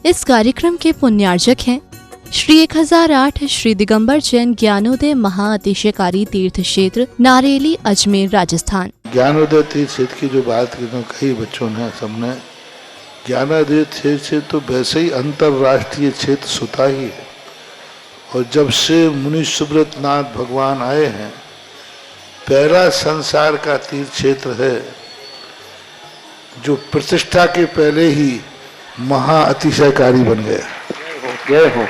इस कार्यक्रम के पुण्यार्जक हैं श्री 1008 श्री दिगंबर जैन ज्ञानोदय महाअतिशयकारी तीर्थ क्षेत्र नारेली अजमेर राजस्थान। ज्ञानोदय तीर्थ क्षेत्र की जो बात कही बच्चों ने सबने, ज्ञानोदय क्षेत्र तो वैसे ही अंतर्राष्ट्रीय क्षेत्र सुता ही है। और जब से मुनि सुब्रत नाथ भगवान आए हैं, पहला संसार का तीर्थ क्षेत्र है जो प्रतिष्ठा के पहले ही महाअतिशयकारी बन गया। जय हो।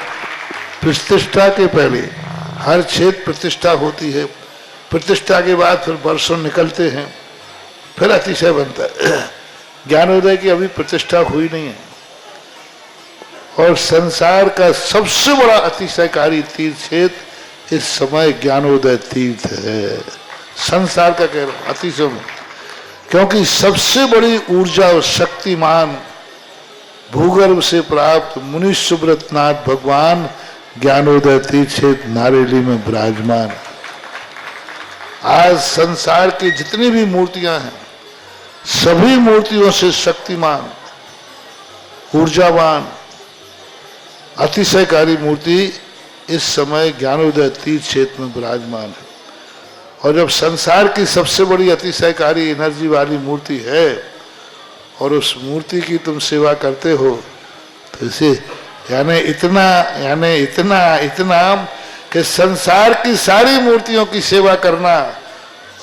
प्रतिष्ठा के पहले हर क्षेत्र प्रतिष्ठा होती है, प्रतिष्ठा के बाद फिर वर्षों निकलते हैं, फिर अतिशय बनता है। ज्ञानोदय की अभी प्रतिष्ठा हुई नहीं है। और संसार का सबसे बड़ा अतिशयकारी तीर्थ क्षेत्र इस समय ज्ञानोदय तीर्थ है। संसार का कह रहा हूं अतिशय में, क्योंकि सबसे बड़ी ऊर्जा और शक्तिमान भूगर्भ से प्राप्त मुनि सुब्रत नाथ भगवान ज्ञानोदय तीर्थ क्षेत्र नारेली में विराजमान। आज संसार की जितनी भी मूर्तियां हैं, सभी मूर्तियों से शक्तिमान, ऊर्जावान, अतिशयकारी मूर्ति इस समय ज्ञानोदय तीर्थ क्षेत्र में विराजमान है। और जब संसार की सबसे बड़ी अतिशयकारी एनर्जी वाली मूर्ति है और उस मूर्ति की तुम सेवा करते हो, तो इसे यानी इतना कि संसार की सारी मूर्तियों की सेवा करना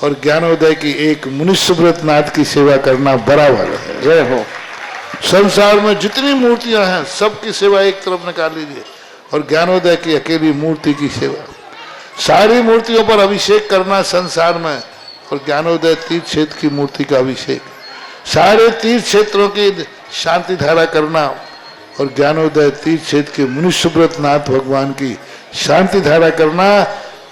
और ज्ञानोदय की एक मुनि सुब्रत नाथ की सेवा करना बराबर है। जय हो। संसार में जितनी मूर्तियां हैं सबकी सेवा एक तरफ निकाल लीजिए और ज्ञानोदय की अकेली मूर्ति की सेवा। सारी मूर्तियों पर अभिषेक करना संसार में और ज्ञानोदय तीर्थ क्षेत्र की मूर्ति का अभिषेक। सारे तीर्थ क्षेत्रों की शांति धारा करना और ज्ञानोदय तीर्थ क्षेत्र के मुनि सुब्रत नाथ भगवान की शांति धारा करना,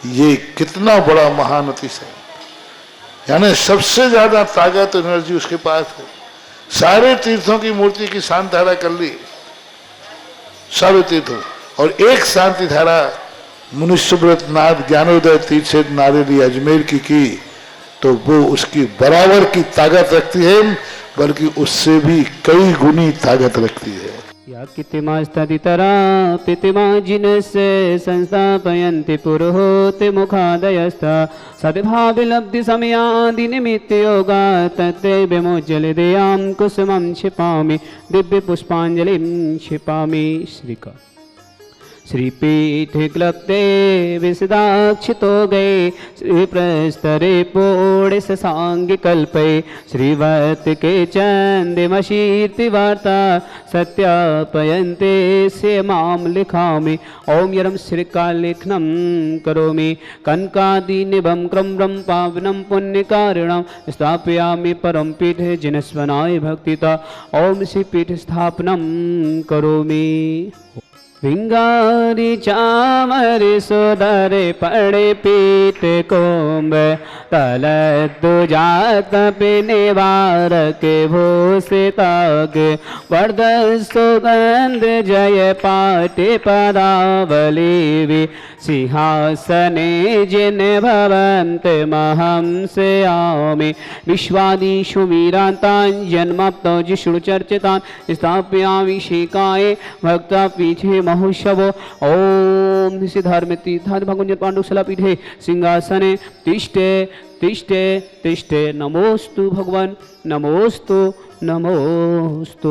ये कितना बड़ा महान अतिशय। यानी सबसे ज्यादा ताकत एनर्जी उसके पास है। सारे तीर्थों की मूर्ति की शांति धारा कर ली, सारे तीर्थों, और एक शांति धारा मुनि सुब्रत नाथ ज्ञानोदय तीर्थ क्षेत्र नारेली अजमेर की तो वो उसकी बराबर की ताकत रखती है, बल्कि उससे भी कई गुनी ताकत रखती है। या कितिमास्तदितरा पितिमा जिनस्य संस्थापयन्ति पुरोहोते मुखादयस्ता सद्भाविलब्धि समयादि निमित्त योगा तत्ते विमोज्जल देयां कुसुमं क्षिपामि दिव्य पुष्पांजलिं क्षिपामि। श्रीका श्रीपीठे क्लप्ते विशदाक्षितो गए श्रीप्रस्तरे पोड़े ससांगी कल्पे श्रीवत के चंदिमशीर्ति वार्ता सत्यापयन्ते से माम लिखामि। ओम यरम श्रीकालेखनम करोमि कनकादि निभम क्रम्रम पावनम पुण्यकारिणम स्थापयामि परम पीठे जिनस्वनाय भक्तिता। ओम श्री पीठ स्थापनम करोमि। विंगारी चामर सुधरे पड़े पीठ कोम्ब तल दुजात पिनिवार के भूषे ताग वर्द सुगंध जय पाटे पदावली सिंहासने जिन भवन्त महं से आमि। विश्वादिषु वीरान्तान् जन्माप्तौ जिष्णु चर्चितान् स्थापयामि शिकाये भक्ता पीठे महोत्सवो। ओम सिद्धार्थ तीर्थाद भगवन्य पाण्डुशला पीठे सिंहासने तिष्ठे तिष्ठे तिष्ठे। नमोस्तु भगवान, नमोस्तु नमोस्तु।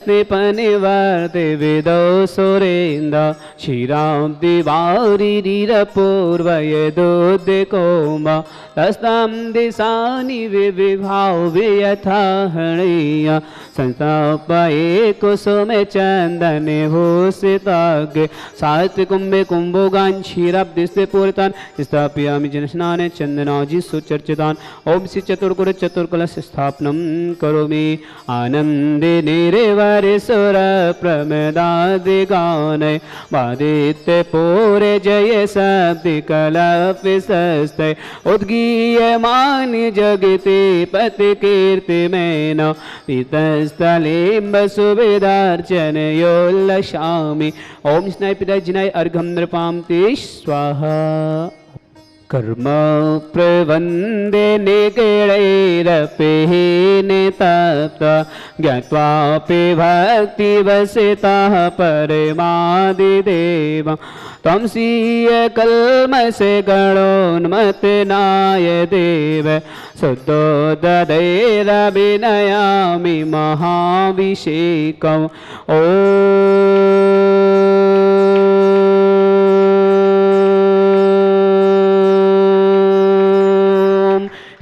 पनिवर्ते वेदो सुरेन्द्र श्रीराम दिवारी रीरपूर्वय दोदिकोमा तस्तां दिशानि विभाव यथा हणीय संस्थापये कुसुमे चंदने भूषिताग्रे साहित्यकुंभे कुंभोगान् क्षीराब्धिस्ते पूरितान् स्थापयामि जनस्नाने चंदनाजि सुचर्चितान्। ओम श्री चतुर्कुर चतुर्कलश स्थापनं करोमि। आनंदे निरेवरे सुर प्रमदादि गाने वादित्य पूरे जय शब्द कलपिसस्ते उद्गीयमान जगति पति कीर्ति मेन पीतस्थलीं सुविदार्चन योल्लशामि। ओम स्नाय पिता जिनाय अर्घम नृपां ते स्वाहा। कर्म प्रवन्दे निगणैरपेने तप्ता ज्ञात्वापि भक्तिवसितः परमादिदेव त्वं स्वीयकल्मषे गणोन्मत्तनाय देव शुद्धोदधैरभिनयामि महाभिषेकम् ॐ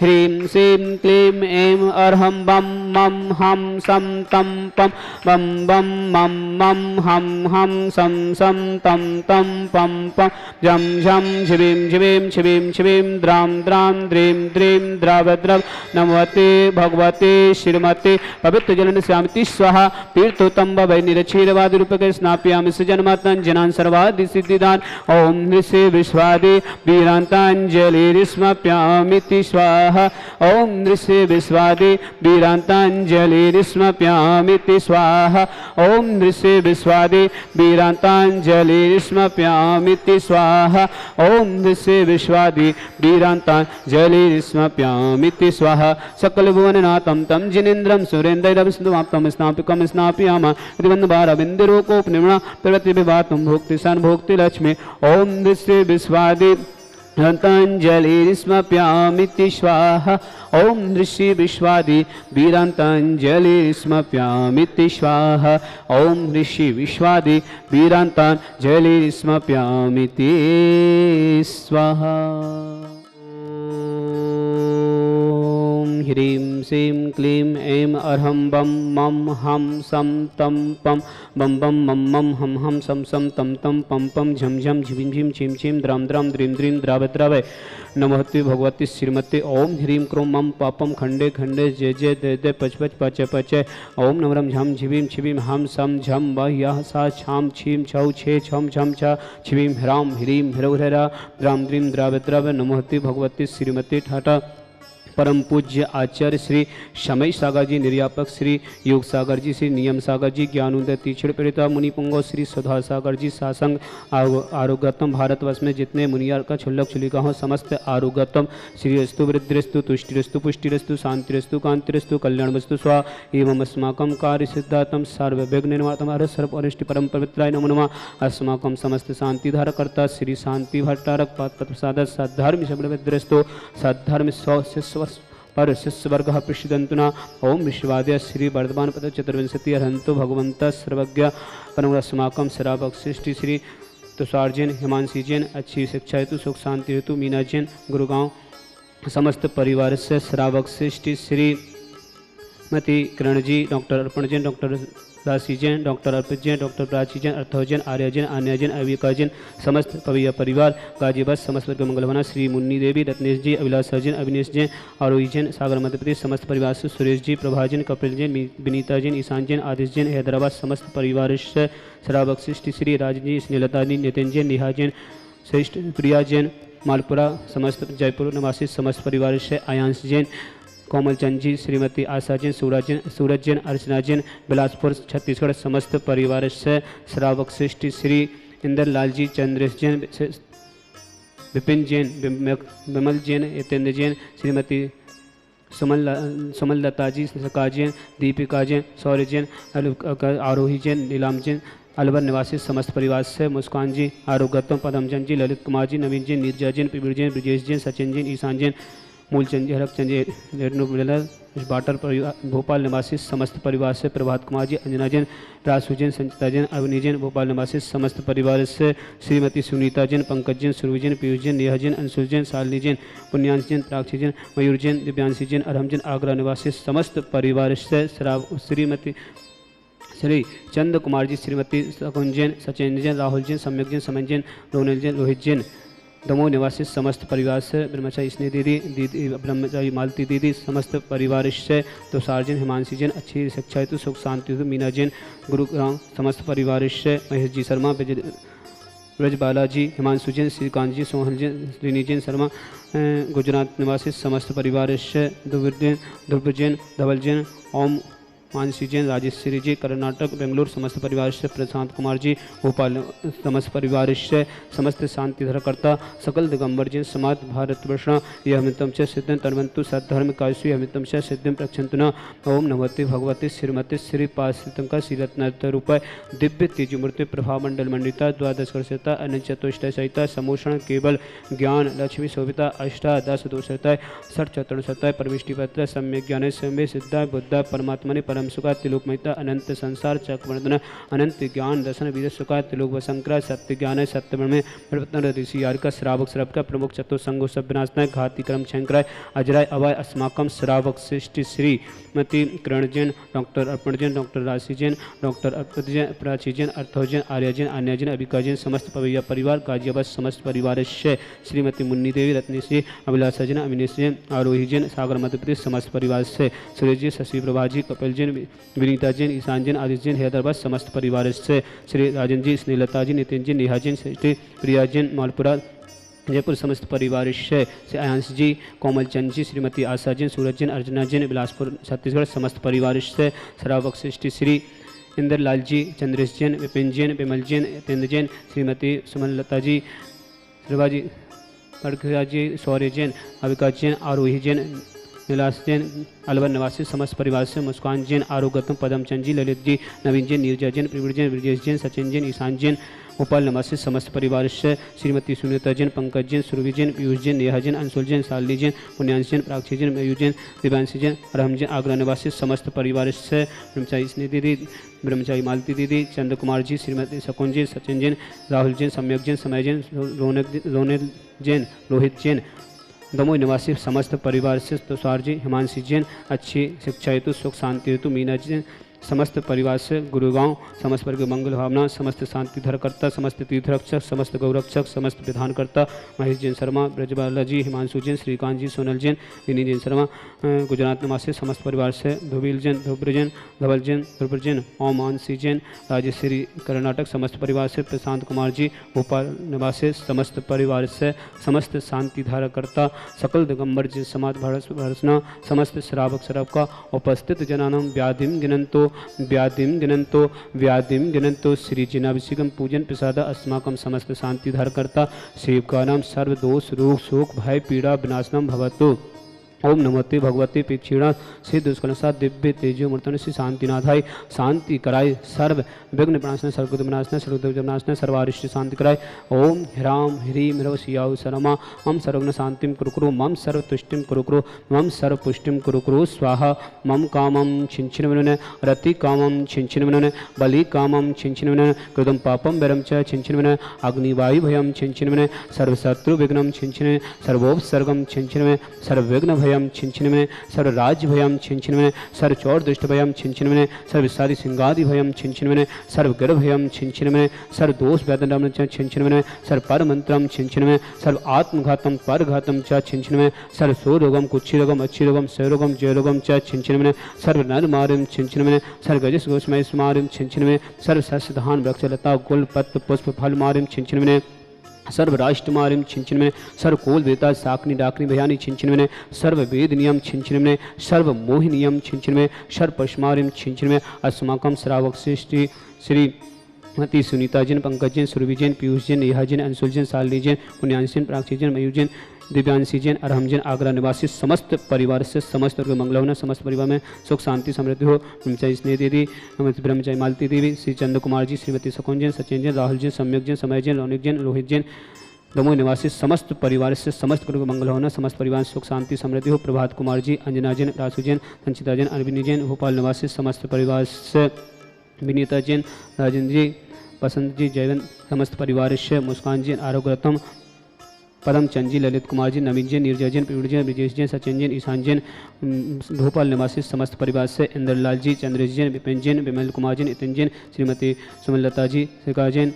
ह्रीं श्रीं क्लीं ऐं अर्हं बं मं हं सं तं पं बं बं मं मं हं हं सं तं तं पं पं झं झं शिवीं शिवीं शिवीं शिवीं द्रां द्रां द्रीं द्रीं द्रवद्रव नमवते भगवते श्रीमते पवित्रजलन श्यामति स्वाहा तीर्थोत्तम वै निरक्षीरवादिरूपके स्नापयामि सजन्मात्मन् जनान् सर्वादिसिद्धिदान् ॐ ऋषि विश्वादि वीरान्ताञ्जलिर्स्मप्यामिति स्वाहा ॐ ऋषि विश्वादि वीरान्ताञ्जलिर्स्मप्यामिति स्वाहा ॐ ऋषि विश्वादि वीरान्ताञ्जलिर्स्मप्यामिति स्वाहा ॐ ऋषि विश्वादि वीरान्ताञ्जलिर्स्मप्यामिति स्वाहा सकल भुवननाथं तं जिनेन्द्रं सुरेन्द्रैरविष्णुमाप्तं स्नापिकं स्नापयामः इति वन्दबारविन्दुरोकोपनिर्मणा प्रवृत्तिविभातं भोक्ति सन्भोक्ति लक्ष्मी ॐ ऋषि विश्वादि वीरान्ताञ्जलिर्स्मप्यामिति स्वाहा ॐ ऋषि विश्वादि वीरान्ताञ्जलिर्स्मप्यामिति स्वाहा ॐ ऋषि विश्वादि वीरान्ताञ्जलिर्स्मप्यामिति स्वाहा ह्रीं श्रीं क्लीं ऐं अर्हं बं मं हं सं तं पं बं बं मं मं हं हं सं तं तं पं पं झं झं झिं झिं छिं छिं द्रां द्रां द्रीं द्रीं द्रावद्रावय नमोऽस्तु भगवती श्रीमते ॐ ह्रीं क्रों मं पापं खण्डे खण्डे जय जय दय दय पच पच पच पच ॐ नमरं झं झिवीं छिवीं हं सं झं वह्यः सा छां छीं छौ छे छं छं छ छिवीं ह्रां ह्रीं ह्रौह्ररा द्रां द्रीं द्रावद्रावय नमोऽस्तु भगवती श्रीमते ठाटा परम पूज्य आचार्य श्री शमय सागर जी निर्यापक श्री योग सागर जी श्री नियम सागर जी ज्ञानोदय तीक्षण प्रेरिता मुनि पुंगव श्री सुधा सागर जी सासंग आरोग्यतम भारतवर्ष में जितने मुनियार का छुल्लक छुलिका हो समस्त आरोग्यतम श्रीरस्तु वृद्धिरस्तु तुष्टिरस्तु पुष्टिरस्तु शांतिरस्तु कांतिरस्तु कल्याणवस्तु स्वा एवं अस्माकं कार्य सिद्धार्थम सर्वविघ्न निवारणम हर सर्व अरिष्ट परम पवित्राय नमो नमः अस्माकं समस्त शांतिधारकर्ता श्री शांति भट्टारक प्रसाद सद्धर्म शब्दविद्रस्तो सद्धर्म शिष्य पर शिष्यवर्ग पृष्ठदंतुना ओम विश्वाद्य श्री वर्धमान पद चतुर्विंशति हरंतो भगवंत सर्वज्ञ परमस्माकं श्रावक सृष्टि श्री तुषार जैन हिमांशी जैन अच्छी शिक्षा हेतु सुख शांति हेतु मीना जैन गुरुगांव समस्त परिवार से श्रावक सृष्टि श्री मति किरण जी डॉक्टर अर्पण जैन डॉक्टर राशि जैन डॉक्टर अर्पित जैन डॉक्टर प्राची जैन अर्थव जैन आर्य जैन अन्य जैन अविका जैन समस्त पविया परिवार गाजीबस समस्त वर्ग मंगलवना श्री मुन्नी देवी रत्नेश जी अभिलाष जैन अविनेश जैन आरोही जैन सागर मध्य प्रदेश समस्त परिवार से सुरेश जी प्रभा जैन कपिल जैन विनीता जैन ईशान जैन आदिश जैन हैदराबाद समस्त परिवार से श्रावक सृष्टि श्री राज जी स्नेहलता जी नितिन जैन नेहा जैन श्रेष्ठ प्रिया जैन मालपुरा समस्त जयपुर निवासी समस्त परिवार से आयांश जैन कोमल चंद जी श्रीमती आशा जैन सूरज जैन अर्चना जैन बिलासपुर छत्तीसगढ़ समस्त परिवार से श्रावक सृष्टि श्री इंदर लाल जी चंद्रेश जैन विपिन जैन विमल जैन यतेंद्र जैन श्रीमती सुमल लता जी सका जैन दीपिका जैन सौर्य जैन आरोही जैन नीलाम जैन अलवर निवासी समस्त परिवार से मुस्कान जी आरोग्यतम पदमचंद जी ललित कुमार जी नवीन जैन नीरजा जैन पिबीर जैन ब्रजेश जैन सचिन जैन ईशान जैन मूलचंद जी हरकचंद जी बाटर परिवार भोपाल निवासी समस्त परिवार से प्रभात कुमार जी अंजना जैन रासू जैन संचिता जैन अवनी जैन भोपाल निवासी समस्त परिवार से श्रीमती सुनीता जैन पंकज जैन सुरभि जैन पीयूष जैन नेहा जैन अंशु जैन शालिनी जैन पुण्यांश जैन प्राक्षी जैन मयूर जैन दिव्यांशी जैन अरहम जैन आगरा निवासी समस्त परिवार से श्रीमती श्री चंद कुमार जी श्रीमती शकुन जैन सचिन जैन राहुल जैन सम्यक जैन समन जैन रोनिल जैन रोहित जैन दमोह निवासी समस्त परिवार से ब्रह्मचारी स्नेह दीदी ब्रह्मचारी मालती दीदी समस्त परिवार से तुषार जैन हिमांशी जैन अच्छी शिक्षा हेतु सुख शांति हेतु मीना जैन गुरुग्राम समस्त परिवार से महेश जी शर्मा ब्रज बालाजी हिमांशु जैन श्रीकांत जी सोहन जैन श्रीनी जैन शर्मा गुजरात निवासी समस्त परिवार से ध्रुव जैन धवल जैन ओम मानसी जैन, राजेश्वरी जी कर्नाटक बेंगलुरु समस्त परिवार से, प्रशांत कुमार जी भोपाल समस्त परिवार से, समस्त शांति धरकर्ता सकल दिगंबर जैन समाज भारतवर्ष यह अमितम च सिद्धं तन्वन्तु सद्धर्म कायसु अमितम च सिद्धिं प्रक्षन्तु न। ओम नमोते भगवते श्रीमती श्री पाश्रितंका श्रीरत्न रूपाय दिव्य तेजमूर्ति प्रभामंडल मंडिता द्वादश वर्षता अनंत चतुष्टय सहिता समोषण केवल ज्ञान लक्ष्मी शोभिता अष्टादश दोषताय षट चतुर्शताय परमिष्टिपत्र सम्यक ज्ञान सम्य सिद्धा बुद्धा परमात्मने परम सुखा तिलोक महिता अनंत संसार चक्रवर्धन अनंत ज्ञान दर्शन वीर सुखा तिलोक वशंकरा सत्य ज्ञान सत्य में प्रवर्तन ऋषि यार का श्रावक श्रव का प्रमुख चतुसंगो सब विनाशनाय घाती क्रम शंकराय अजराय अभय अस्माकम श्रावक सृष्टि श्रीमती किरण जैन, डॉक्टर अर्पण जैन, डॉक्टर राशि जैन, डॉक्टर अर्पित जैन, प्राची जैन, अर्थव जैन, आर्य जैन, अन्य जैन, अभिका जैन, समस्त पवैया परिवार गाजियाबाद समस्त परिवार से, श्रीमती मुन्नी देवी, रत्नेश्री, अभिलाषा जैन, अविनेश जैन, आरोही जैन, सागर मध्य प्रदेश समस्त परिवार से, सुरेश जी, शशि प्रभा जी, कपिल जैन, विनीता जैन, ईशान जैन, आदित्य जैन, हैदराबाद समस्त परिवार से, श्री राजन जी, स्नेहलता जी, नितिन जी, नेहा जैन, श्री प्रिया जैन, मालपुरा जयपुर समस्त परिवार से, आयांश जी, कोमल चंद जी, श्रीमती आशा जैन, सूरज जैन, अर्चना जैन, बिलासपुर छत्तीसगढ़ समस्त परिवार से, श्रावक सृष्टि श्री इंद्रलाल जी, चंद्रेश जैन, विपिन जैन, विमल जैन, यतेंद्र जैन, श्रीमती सुमनलता जी, श्रीभा जी, कड़खिया जी, शौर्य जैन, अविका जैन, आरोही जैन, नीलास जैन, अलवर निवासी समस्त परिवार से, मुस्कान जैन, आरोगतम, पदम चंद जी, ललित जी, नवीन जैन, नीरजा जैन, प्रवीण जैन, ब्रजेश जैन, सचिन जैन, ईशान जैन, भोपाल निवासी समस्त परिवार से, श्रीमती सुनीता जैन, पंकज जैन, सुरभि जैन, पीयूष जैन, नेहा जैन, अंशुल जैन, शालिनी जैन, पुण्यांश जैन, प्राक्षी जैन, मयूर जैन, दिव्यांशी जैन, राम जैन, आगरा निवासी समस्त परिवार से, ब्रह्मचारी स्नेह दीदी, ब्रह्मचारी मालती दीदी, चंद्र कुमार जी, श्रीमती शकुन जैन, सचिन जैन, राहुल जैन, सम्यक जैन, समय जैन, रोनक जैन, रोहित जैन, दमोह निवासी समस्त परिवार से, तुषार जी, हिमांशी जैन, अच्छी शिक्षा हेतु सुख शांति हेतु मीना जैन, समस्त परिवार से, गुरुगांव समस्त परिवार मंगल भावना, समस्त शांति धरकर्ता, समस्त तीर्थरक्षक, समस्त गौरक्षक, समस्त विधानकर्ता, महेश जैन शर्मा, ब्रजबाला जी, हिमांशु जैन, श्रीकांत जी, सोनल जैन, विनी जैन शर्मा, गुजरात निवासी समस्त परिवार से, धुबील जैन, ध्रुव जैन, धवल जैन, ध्रुव जैन, ओम मानसी जैन, राजेश्वरी कर्नाटक समस्त परिवार से, प्रशांत कुमार जी, भोपाल निवासी समस्त परिवार से, समस्त शांति धारकर्ता, सकल दिगंबर जी समाज भरसना, समस्त श्रावक श्रव का उपस्थित जनानम व्याधिम गिनंतो श्री जिनाभिषेकम पूजन प्रसाद अस्माकं समस्त शांति धारकर्ता सेवकानां सर्वदोष रोग शोक भय पीड़ा विनाशनम भवतु। ओम नमोते भगवते पेक्षीणा से दुष्कर्षा दिव्य तेजो मूर्तन से शांतिनाथाय शांति कराय सर्व विघ्न विनाशना सर्वगुण विनाशना सर्वदोष विनाशना सर्वारिष्ट शांति कराय। ओम ह्राम ह्रीम ह्रव सियाउ सरमा मम सर्वज्ञ शांतिम कुरुकुरु मम सर्वतुष्टिम कुरुकुरु मम सर्वपुष्टिम कुरुकुरु स्वाहा मम कामम छिंछिनवनन रति कामम छिंछिनवनन बलि कामम छिंछिनवनन कृतम पापम वरम च छिंछिनवनन अग्निवायु भयम छिंछिनवनन सर्वशत्रु विघ्नम छिंछिनवनन सर्वोपसर्गम छिंछिनवनन सर्वविघ्न भयम छिंछिनवनन सर्वराज्य भयम छिंछिनवनन सर्वचौर दुष्ट भयम छिंछिनवनन सर्वसादि सिंगादि भयम छिंछिनवनन सर्वगर भयम छिंछिनवनन सर्वदोष वेदनम च छिंछिनवनन सर्वपरमंत्रम छिंछिनवनन सर्व आत्मघातम परघातम च छिंछिनवनन सर्वसोरोगम कुक्षिरोगम अच्छिरोगम सरोगम जयरोगम च छिंछिनवनन सर्वनरमारिम छिंछिनवनन सर्वगजस गोस्मय स्मारिम छिंछिनवनन सर्वसस्यधान वृक्षलता गुल पत्र पुष्प फल मारिम छिंछिनवनन सर्वराष्ट्रमारिम छिंछिनवनन सर्वकोल वेता साकनी डाकनी भयानी छिंछिनवनन सर्ववेद नियम छिंछिनवनन सर्वमोहि नियम छिंछिनवनन सर्वपशुमारिम छिंछिनवनन अस्माकं श्रावक सृष्टि श्री मती सुनीता जैन, पंकज जैन, सुरभि जैन, पीयूष जैन, नेहा जैन, अंशुल जैन, शालिनी जैन, पुण्यांश जैन, प्राक्षी जैन, मयूर जैन, दिव्यांशी जैन, अरहम जैन, आगरा निवासी समस्त परिवार से समस्त वर्ग मंगल होना, समस्त परिवार में सुख शांति समृद्धि हो। ब्रह्मचारी स्नेह दीदी, ब्रह्मचारी मालती देवी, श्री चंद्र कुमार जी, श्रीमती शकुन जैन, सचिन जैन, राहुल जैन, सम्यक जैन, समय जैन, रौनिक जैन, रोहित जैन, दमोह निवासी समस्त परिवार से समस्त वर्ग मंगल होना, समस्त परिवार सुख शांति समृद्धि हो। प्रभात कुमार जी, अंजना जैन, रासु जैन, संचिता जैन, अरविंद जैन, भोपाल निवासी समस्त परिवार से, विनीता जैन, राजेंद्र जी, बसंत जी, जयवंत समस्त परिवार से, मुस्कान जैन, आरोग्य रत्न, पदम चंद जी, ललित कुमार जी, नवीन जैन, नीरजा जैन, प्रवीण जैन, ब्रजेश जैन, सचिन जैन, ईशान जैन, भोपाल निवासी समस्त परिवार से, इंद्रलाल जी, चंद्रेश जैन, विपिन जैन, विमल कुमार जैन, नितिन जैन, श्रीमती सुमनलता जी, श्रीका जैन,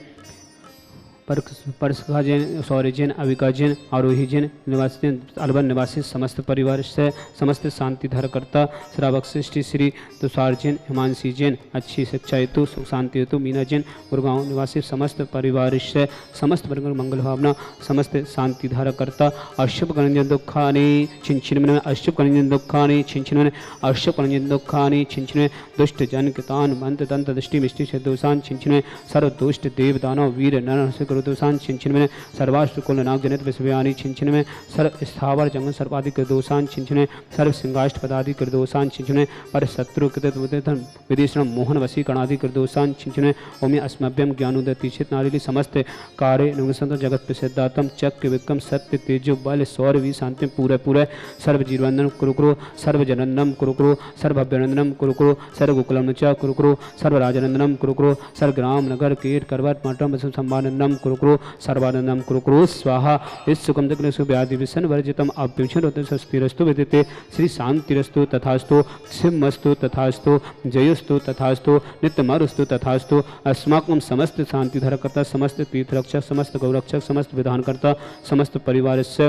परसखा जैन, शौर्य जैन, अविका जैन, आरोही जैन निवासी अलवर निवासी समस्त परिवार से समस्त शांति धारकर्ता श्रावक श्रेष्ठी श्री तुषार जैन, हिमांशी जैन अच्छी शिक्षा हेतु सुख शांति हेतु मीना जैन गुड़गांव निवासी समस्त परिवार से समस्त वर्ग मंगल भावना समस्त शांति धारकर्ता अशुभ कलंजन दुखानि छिंछिन अशुभ कलंजन दुखानि छिंछिन अशुभ कलंजन दुखानि छिंछिन दुष्ट जन कितान मंत्र तंत्र दृष्टि मिष्टि से दोषान छिंछिन सर्व दुष्ट देव दानव वीर नर से गुरु दोषान छिंछिन में सर्वाष्ट्र कुल नाग जनित विश्वयानी छिंछिन में सर्व स्थावर जंगल सर्पादि के दोषान छिंछिन सर्व सिंगाष्ट पदादि के दोषान छिंछिन पर शत्रु कृत विदेशण मोहन वसी कणादि के दोषान छिंछिन ओमि अस्मभ्यम ज्ञानोदतिचित नारिली समस्त कार्य नुगसंत जगत प्रसिद्धातम चक्र विक्रम सत्य तेजो बल शौर्य वी शांति पूरे पूरे सर्व जीवनंदन कुरुकुरु सर्व जनंदनम कुरुकुरु सर्व अभ्यनंदनम कुरुकुरु सर्व गोकुलम च कुरुकुरु सर्व राजनंदनम कुरुकुरु सर्व ग्राम नगर कीट करवट मठम सम्मानंदनम कुरुकुरु सर्वानंदनम कुरुकुरु स्वाहा इस सुखम दग्न व्याधि विसन वर्जितम अभ्युषण रोत स्वस्तिरस्तु विदिते श्री शांतिरस्तु तथास्तु सिंहस्तु तथास्तु जयोस्तु तथास्तु नित्यमरुस्तु तथास्तु अस्माकं समस्त शांति धारकर्ता समस्त तीर्थरक्षक समस्त गौरक्षक समस्त विधानकर्ता समस्त परिवार से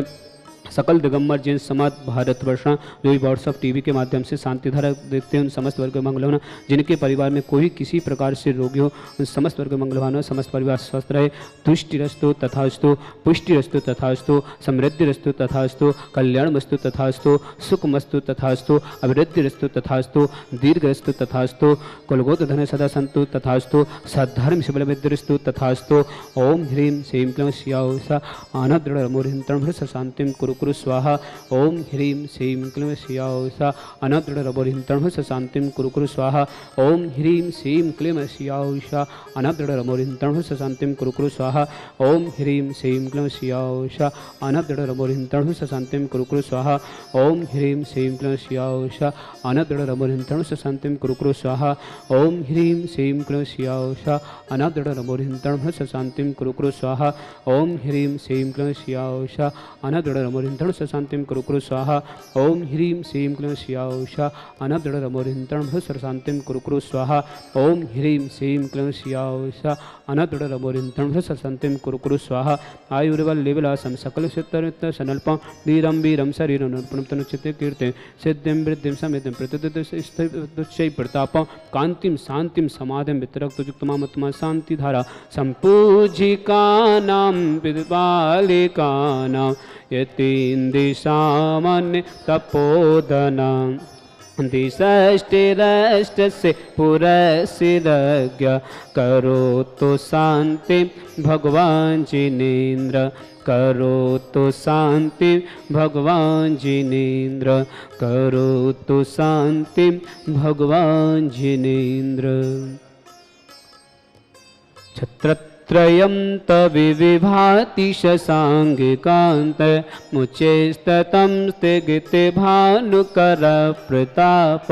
सकल दिगंबर जैन समाज भारतवर्ष जो भी व्हाट्सअप टीवी के माध्यम से शांति धारा देखते हैं उन समस्त वर्ग मंगल होना जिनके परिवार में कोई किसी प्रकार से रोगी हो उन समस्त वर्ग मंगल होना समस्त परिवार स्वस्थ रहे तुष्टिरस्तु तथास्तु पुष्टिरस्तु तथास्तु समृद्धिरस्तु तथास्तु कल्याणमस्तु तथास्तु सुखमस्तु तथास्तु अभिवृद्धिरस्तु तथास्तु दीर्घस्तु तथास्तु कुलगोत धन सदा संतु तथास्तु सद्धर्म शिवलविद्रस्तु तथास्तु ओम ह्रीं श्रीं क्लीं श्यासा आनद्रमोरिंत्रम शांतिम कुरु कुरु स्वाहा ओम ह्रीं श्रीं क्लीं श्यासा अनद्रमोरिंत्रम शांतिम कुरु कुरु स्वाहा ओम ह्रीं श्रीं क्लीं श्यासा अनद्रमोरिंत्रम शांतिम कुरु कुरु स्वाहा ओम ह्रीं श्रीं क्लीं श्यासा अनद्रमोरिंत्रम शांतिम कुरु कुरु स्वाहा ओम ह्रीं श्रीं क्लीं श्यासा अनद्रमोरिंत्रम शांतिम कुरु कुरु स्वाहा ओम ह्रीं श्रीं क्लीं श्यासा अनद्रमोरिंत्रम शांतिम कुरु कुरु स्वाहा ओम ह्रीं श्रीं क्लीं श्यासा अनद्रमोरिंत्रम शांतिम कुरु कुरु स्वाहा ओम ह्रीं श्रीं क्लीं श्यासा अनद्रमोरिंत्रम शांतिम कुरु कुरु स्वाहा ओम ह्रीं श्रीं क्लीं श्यासा अनद्रमोरिंत्रम शांतिम कुरु कुरु स्वाहा आयुर्बल लेवलासम सकल चित्तरित सनल्पं वीरं वीरं शरीरं नर्पणं तनुचिते कीर्ते सिद्धिं वृद्धिं समितिं प्रतिदुच्चै प्रतापं कांतिं शांतिं समाधिं वितरक्तयुक्तमात्मा शांतिधारा संपूजिकानां विद्बालिकानां यतीन्द्रिसामान्य तपोधनां दिषष्टिरष्ट से पुरसिरज्ञ करोतु शांति भगवान जिनेन्द्र करोतु शांति भगवान जिनेन्द्र करोतु शांति भगवान जिनेन्द्र छत्रत्रयं तविविभाति शशाङ्गिकान्त मुचेस्ततं स्थिगिते भानुकर प्रताप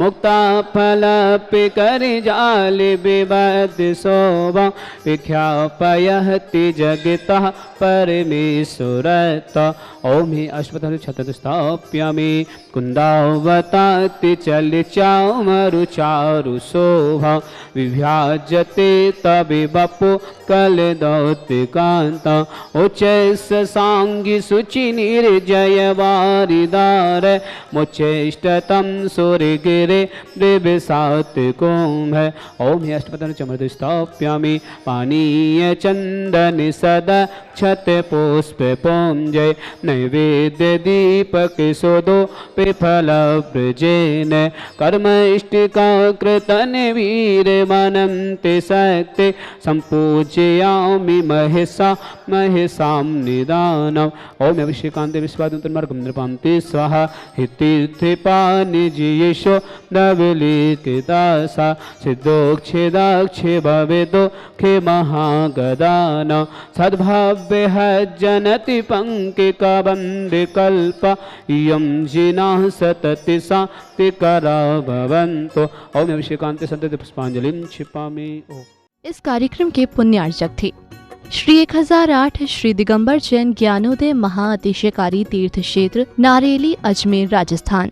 मुक्ताफलपिकरिजालि विवद्य शोभा विख्यापयति जगतः परमेश्वरत ओम हि अश्वतः क्षतस्थाप्यामि कुन्दावताति चलिचामरु चारु शोभा विभ्याजते तविवपु कलदौतिकान्त उच्चैस सांगी शुचि निर्जय वारिदार मुचेष्टतं सूर्यगिरे दिवसात कुंभ ओम हि अष्टपदं चमृत स्थाप्यामि पानीय चंदन सदा छत पुष्प पुंजय नैवेद्य दीपक सुदो पिफल ब्रजेन कर्म इष्टिका कृतन वीर मनन्ति शक्ति संपूजयामि महेशा महेशां निदानम् ओम अभिषेकान्ते विश्वादन्तर्मार्गं नृपान्ते स्वाहा हितीर्थपानिजीयेषो नवलिकितासा सिद्धोक्षेदाक्षे भवेदो खे महागदान सद्भाव्य जनति पंकिकबन्दिकल्प इयं जिनाः सतति शान्तिकरा भवन्तु ओम अभिषेकान्ते सन्तति पुष्पाञ्जलिं क्षिपामि। इस कार्यक्रम के पुण्यार्चक थे श्री 1008 श्री दिगंबर जैन ज्ञानोदय महाअतिशयकारी तीर्थ क्षेत्र नारेली अजमेर राजस्थान।